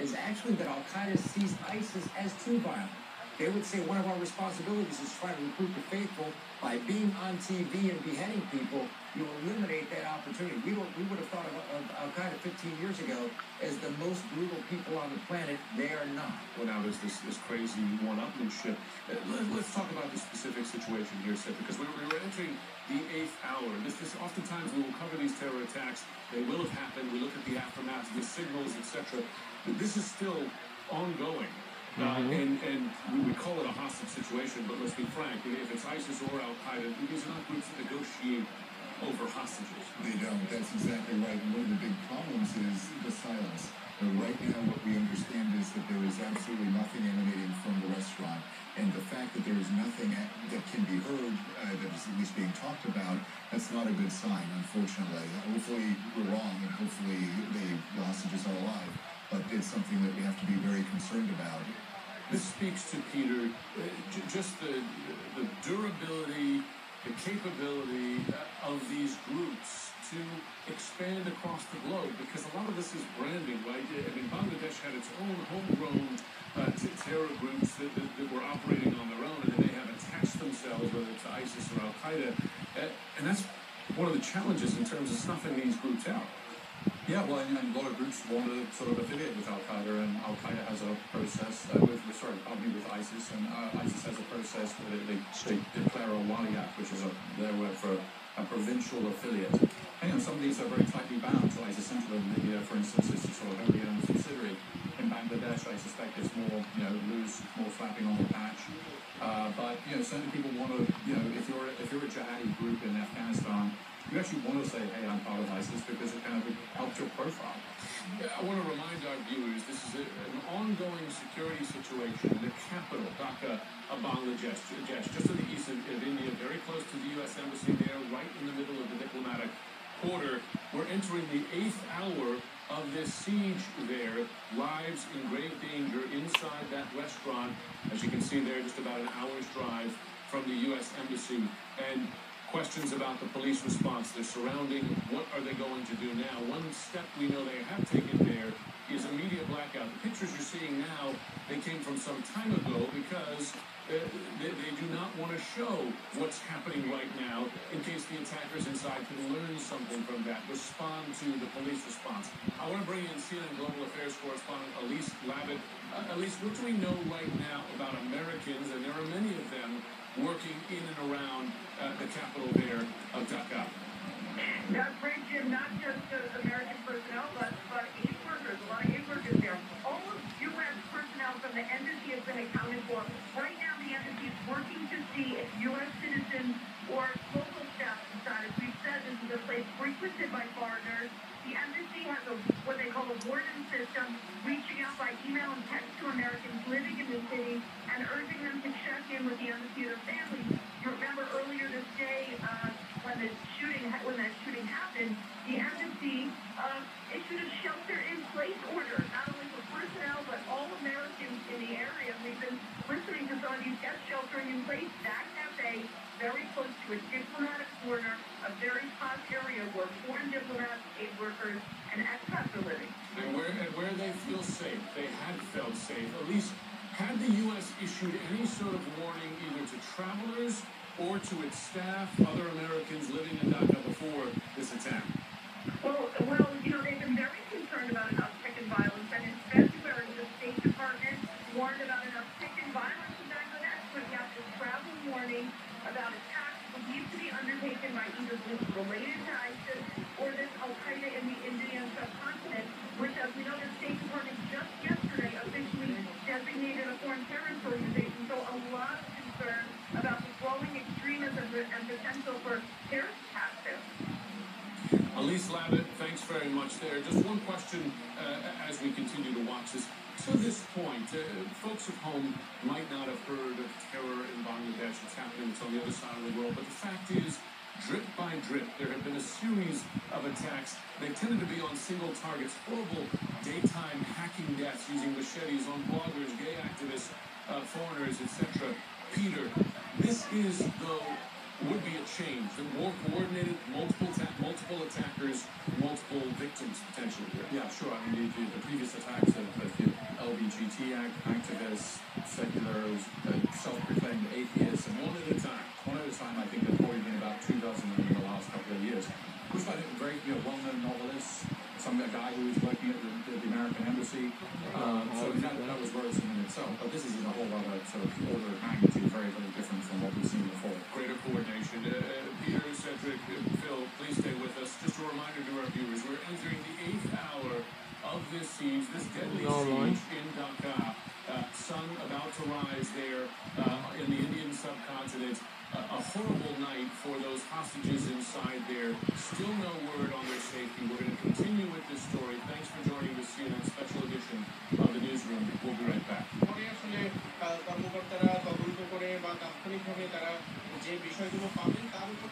is actually that Al-Qaeda sees ISIS as too violent. They would say one of our responsibilities is try to recruit the faithful. By being on TV and beheading people, you eliminate that opportunity. We would have thought of Al-Qaeda 15 years ago as the most brutal people on the planet. They are not. Well, now there's this crazy one-upmanship. Let's talk about the specific situation here, Seth, because we're entering the 8th hour. This oftentimes we will cover these terror attacks. They will have happened. We look at the aftermath, the signals, etc. But this is still ongoing. And we call it a hostage situation, but let's be frank, if it's ISIS or Al-Qaeda, these are not groups that negotiate over hostages. They don't. That's exactly right. And one of the big problems is the silence. Right now, what we understand is that there is absolutely nothing emanating from the restaurant. And the fact that there is nothing that can be heard, that is at least being talked about, that's not a good sign, unfortunately. Hopefully we're wrong, and hopefully the hostages are alive. But it's something that we have to be very concerned about. This speaks to, Peter, just the durability, the capability of these groups to expand across the globe, because a lot of this is branding, right? I mean, Bangladesh had its own homegrown terror groups that were operating on their own, and then they have attached themselves, whether it's ISIS or Al-Qaeda. And that's one of the challenges in terms of snuffing these groups out. Yeah, well, and a lot of groups want to sort of affiliate with Al-Qaeda, and Al-Qaeda has a process, with ISIS, and ISIS has a process where they declare a waliyat, which is their word for a provincial affiliate. And some of these are very tightly bound to ISIS Central. In Libya, for instance, is a sort of wholly owned subsidiary. In Bangladesh, I suspect it's more, loose, more flapping on the patch. But, certainly people want to, if you're a jihadi group in Afghanistan, you actually want to say, hey, I'm part of ISIS, because it kind of helps your profile. Yeah, I want to remind our viewers, this is an ongoing security situation in the capital, Dhaka, of Bangladesh, just to the east of India, very close to the U.S. Embassy there, right in the middle of the diplomatic quarter. We're entering the 8th hour of this siege there. Lives in grave danger inside that restaurant. As you can see there, just about an hour's drive from the U.S. Embassy. And questions about the police response. They're surrounding. What are they going to do now? One step we know they have taken there is a media blackout. The pictures you're seeing now, they came from some time ago because they do not want to show what's happening right now in case the attackers inside can learn something from that, respond to the police response. I want to bring in CNN Global Affairs correspondent Elise Labott. Elise, what do we know right now about Americans, and there are many of them, working in and around the capital there of Dhaka? That's right, Jim. Not just American personnel, but aid workers. A lot of aid workers there. All of U.S. personnel from the embassy has been accounted for. Right now, the embassy is working to see if U.S. citizens or local staff inside. As we've said, this is a place frequented by foreigners. The embassy has what they call a warden system, reaching out by email and text to Americans living in the city and urging them to check in with the embassy or their families. You remember earlier this day, when that shooting happened, the embassy issued a shelter-in-place order, not only for personnel but all Americans in the area. We've been listening to some of these guests sheltering in place. That cafe, very close to a diplomatic corner, a very hot area where foreign diplomats, aid workers, and expats are living. And where they feel safe, they had felt safe. At least, had the U.S. issued any sort of warning either to travelers or to its staff, other Americans living in Dhaka before this attack? Well, they've been very concerned about an uptick in violence, and in February, the State Department warned about an uptick in violence in Bangladesh, but yet the travel warning about attacks believed to be undertaken by either groups related to ISIS or this Al-Qaeda in the Indian subcontinent, which, as we know, the State Department just yesterday officially designated a foreign terrorist organization. So a lot of concern about the growing extremism and potential for terrorist attacks there. Elise Labott, thanks very much there. Just one question as we continue to watch this. To this point, folks at home might not have heard of terror in Bangladesh. It's happening. It's on the other side of the world. But the fact is, drip by drip, there have been a series of attacks. They tended to be on single targets, horrible daytime hacking deaths using machetes on bloggers, gay activists, foreigners, etc. Peter, this is, though, would be a change. The more coordinated, multiple attackers, multiple victims potentially. Yeah, sure. I mean, the previous attacks have Ahmadiyya activists, seculars, self-proclaimed atheists, and One at a time. one at a time. I think there've probably been about 2 dozen in the last couple of years. Which I think very well-known novelists. Some guy who was working at the American embassy. So that was worrisome in itself. But this is in a whole other sort of order of magnitude, very, very different from what we've seen before. Greater coordination. Peter, Cedric, Phil, please stay with us. Just a reminder to our viewers, we're entering the 8th hour of this siege, this deadly siege in Dhaka. Sun about to rise there in the Indian subcontinent. A horrible night for those hostages inside there. Still no word on their safety. We're going to continue with this story. Thanks for joining the CNN special edition of the newsroom. We'll be right back. পরে আসলে কর্মকর্তারা তদন্ত করে বা তাৎক্ষণিকভাবে তারা যে বিষয়গুলো পাবেন তার উপর